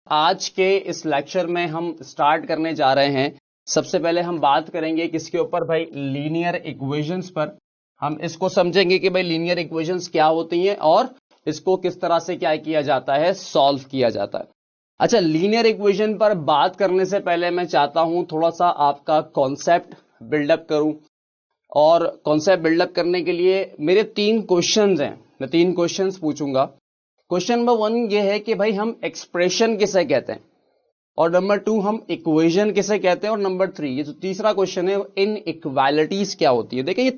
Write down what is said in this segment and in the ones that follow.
आज के इस लेक्चर में हम स्टार्ट करने जा रहे हैं। सबसे पहले हम बात करेंगे किसके ऊपर भाई, लीनियर इक्वेशंस पर। हम इसको समझेंगे कि भाई लीनियर इक्वेशंस क्या होती हैं और इसको किस तरह से क्या किया जाता है, सॉल्व किया जाता है। अच्छा, लीनियर इक्वेशन पर बात करने से पहले मैं चाहता हूं थोड़ा सा आपका कॉन्सेप्ट बिल्डअप करूं, और कॉन्सेप्ट बिल्डअप करने के लिए मेरे 3 क्वेश्चंस हैं, मैं 3 क्वेश्चंस पूछूंगा। क्वेश्चन नंबर 1 ये है कि भाई हम एक्सप्रेशन किसे कहते हैं, और नंबर 2 हम इक्वेशन किसे कहते हैं, और नंबर 3 ये जो तीसरा क्वेश्चन है, इन इक्वालिटीज क्या होती है। देखिए ये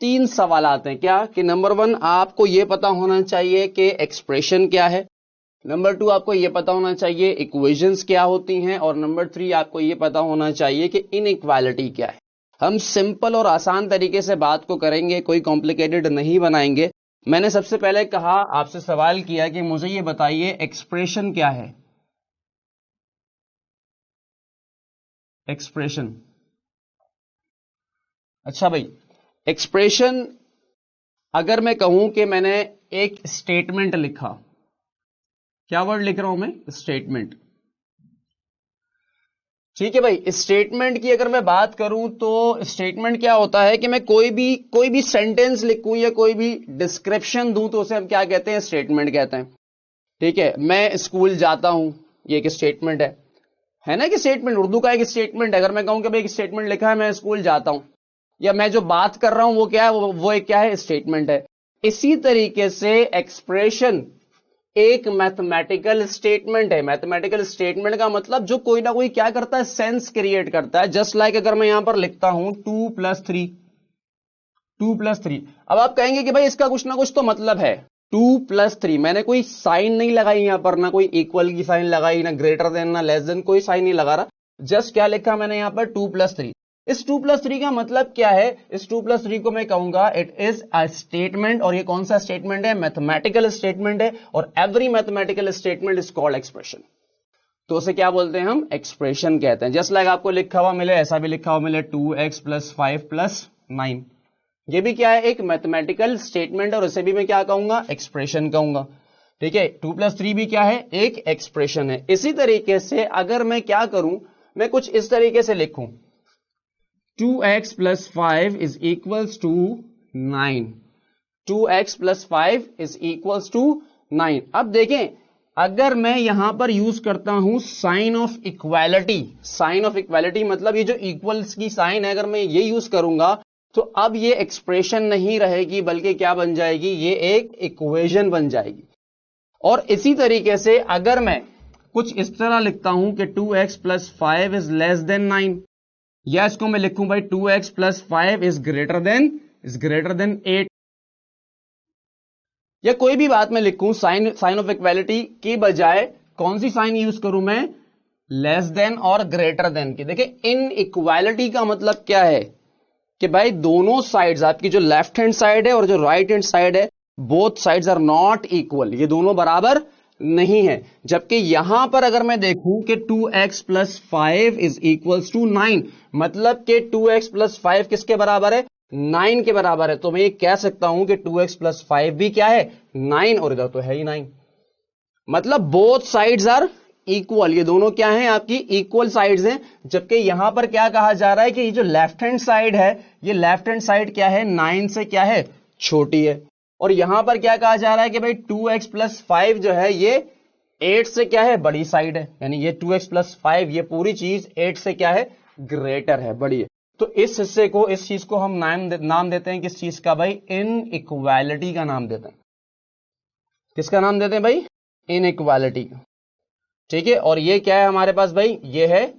तीन सवाल आते हैं क्या, कि नंबर 1 आपको ये पता होना चाहिए कि एक्सप्रेशन क्या है, नंबर 2 आपको ये पता होना चाहिए इक्वेशंस क्या होती हैं, और नंबर 3 आपको ये पता होना चाहिए कि इनइक्वालिटी क्या है। हम सिंपल और आसान तरीके से बात को करेंगे, कोई कॉम्प्लिकेटेड नहीं बनाएंगे। मैंने सबसे पहले कहा, आपसे सवाल किया कि मुझे ये बताइए एक्सप्रेशन क्या है। एक्सप्रेशन, अच्छा भाई, एक्सप्रेशन अगर मैं कहूं कि मैंने एक स्टेटमेंट लिखा, क्या वर्ड लिख रहा हूं मैं, स्टेटमेंट। ठीक है भाई, स्टेटमेंट की अगर मैं बात करूं तो स्टेटमेंट क्या होता है कि मैं कोई भी सेंटेंस लिखूं या कोई भी डिस्क्रिप्शन दूं तो उसे हम क्या कहते हैं, स्टेटमेंट कहते हैं। ठीक है, मैं स्कूल जाता हूं, ये एक स्टेटमेंट है ना, कि स्टेटमेंट उर्दू का एक स्टेटमेंट है। अगर मैं कहूं कि भाई एक स्टेटमेंट लिखा है, मैं स्कूल जाता हूं, या मैं जो बात कर रहा हूं वो क्या है, वो एक क्या है, स्टेटमेंट है। इसी तरीके से एक्सप्रेशन एक मैथमेटिकल स्टेटमेंट है। मैथमेटिकल स्टेटमेंट का मतलब जो कोई ना कोई क्या करता है, सेंस क्रिएट करता है। जस्ट लाइक अगर मैं यहां पर लिखता हूं 2+3, अब आप कहेंगे कि भाई इसका कुछ ना कुछ तो मतलब है। 2+3, मैंने कोई साइन नहीं लगाई यहां पर, ना कोई इक्वल की साइन लगाई, ना ग्रेटर देन, ना लेस देन, कोई साइन नहीं लगा रहा। जस्ट क्या लिखा मैंने यहां पर, 2+3। इस 2+3 का मतलब क्या है, इस 2+3 को मैं कहूंगा इट इज अ स्टेटमेंट। और ये कौन सा स्टेटमेंट है, मैथमेटिकल स्टेटमेंट है, और every mathematical statement is called expression. तो उसे क्या बोलते हैं, हम एक्सप्रेशन कहते हैं। जस्ट लाइक आपको लिखा हुआ मिले, ऐसा भी लिखा हुआ मिले 2x + 5 + 9, ये भी क्या है, एक मैथमेटिकल स्टेटमेंट, और उसे भी मैं क्या कहूंगा, एक्सप्रेशन कहूंगा। ठीक है, 2+3 भी क्या है, एक एक्सप्रेशन है। इसी तरीके से अगर मैं क्या करूं, मैं कुछ इस तरीके से लिखूं, 2x + 5 = 9, 2x + 5 = 9। अब देखें, अगर मैं यहां पर यूज करता हूं sign of equality, sign of equality मतलब ये जो इक्वल्स की साइन है, अगर मैं ये यूज करूंगा तो अब ये एक्सप्रेशन नहीं रहेगी, बल्कि क्या बन जाएगी, ये एक इक्वेशन बन जाएगी। और इसी तरीके से अगर मैं कुछ इस तरह लिखता हूं कि 2x + 5 > 9, या इसको मैं लिखूं भाई 2x + 5 > 8, या कोई भी बात मैं लिखूं, साइन ऑफ इक्वालिटी की बजाय कौन सी साइन यूज करूं मैं, लेस देन और ग्रेटर देन की। देखिए, इन इक्वालिटी का मतलब क्या है कि भाई दोनों साइड्स, आपकी जो लेफ्ट हैंड साइड है और जो राइट हैंड साइड है, both sides are not equal, ये दोनों बराबर नहीं है। जबकि यहां पर अगर मैं देखूं कि 2x + 5 = 9, मतलब कि 2x + 5 किसके बराबर है, 9 के बराबर है। तो मैं ये कह सकता हूं कि 2x + 5 भी क्या है, 9, और इधर तो है ही 9। मतलब बोथ साइड्स आर इक्वल, ये दोनों क्या हैं, आपकी इक्वल साइड्स हैं। जबकि यहां पर क्या कहा जा रहा है कि ये जो लेफ्ट हैंड साइड है, ये लेफ्ट हैंड साइड क्या है, 9 से क्या है, छोटी है। और यहां पर क्या कहा जा रहा है कि भाई 2x + 5 जो है ये 8 से क्या है, बड़ी साइड है। यानी ये 2x + 5, ये पूरी चीज 8 से क्या है, ग्रेटर है, बड़ी है। तो इस हिस्से को, इस चीज को हम नाम देते हैं किस चीज का भाई, इनइक्वालिटी का नाम देते हैं। किसका नाम देते हैं भाई, इनइक्वालिटी का। ठीक है, और ये क्या है हमारे पास भाई, ये है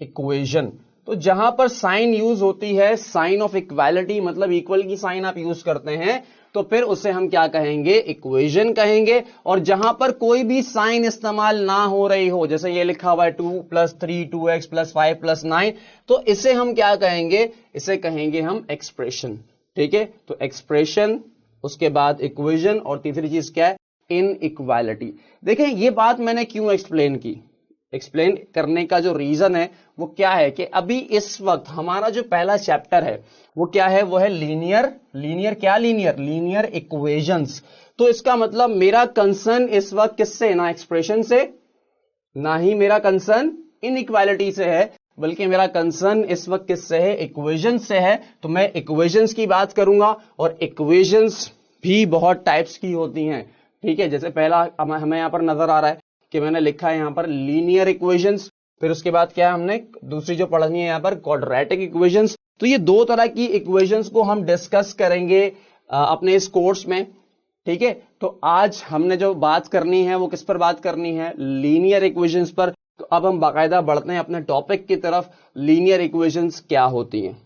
इक्वेशन। तो जहां पर साइन यूज होती है, साइन ऑफ इक्वालिटी मतलब इक्वल की साइन आप यूज करते हैं, तो फिर उसे हम क्या कहेंगे, इक्वेशन कहेंगे। और जहां पर कोई भी साइन इस्तेमाल ना हो रही हो, जैसे ये लिखा हुआ है 2+3, 2x + 5 + 9, तो इसे हम क्या कहेंगे, इसे कहेंगे हम एक्सप्रेशन। ठीक है, तो एक्सप्रेशन, उसके बाद इक्वेशन, और तीसरी चीज क्या है, इनइक्वालिटी। देखें, ये बात मैंने क्यों एक्सप्लेन की, एक्सप्लेन करने का जो रीजन है वो क्या है कि अभी इस वक्त हमारा जो पहला चैप्टर है वो क्या है, वो है लीनियर इक्वेशंस। तो इसका मतलब मेरा कंसर्न इस वक्त किससे, ना एक्सप्रेशन से, ना ही मेरा कंसर्न इनइक्वालिटी से है, बल्कि मेरा कंसर्न इस वक्त किससे है, इक्वेशंस से है। तो मैं इक्वेशंस की बात करूंगा और इक्वेशंस भी बहुत टाइप्स की होती हैं, ठीक है। जैसे पहला हमें यहां पर नजर आ रहा है कि मैंने लिखा है यहां पर लीनियर इक्वेशंस, फिर उसके बाद क्या है हमने दूसरी जो पढ़नी है यहां पर क्वाड्रेटिक इक्वेशंस। तो ये दो तरह की इक्वेशंस को हम डिस्कस करेंगे अपने इस कोर्स में, ठीक है। तो आज हमने जो बात करनी है वो किस पर बात करनी है, लीनियर इक्वेशंस पर। तो अब हम बाकायदा बढ़ते हैं अपने टॉपिक की तरफ, लीनियर इक्वेशंस क्या होती हैं।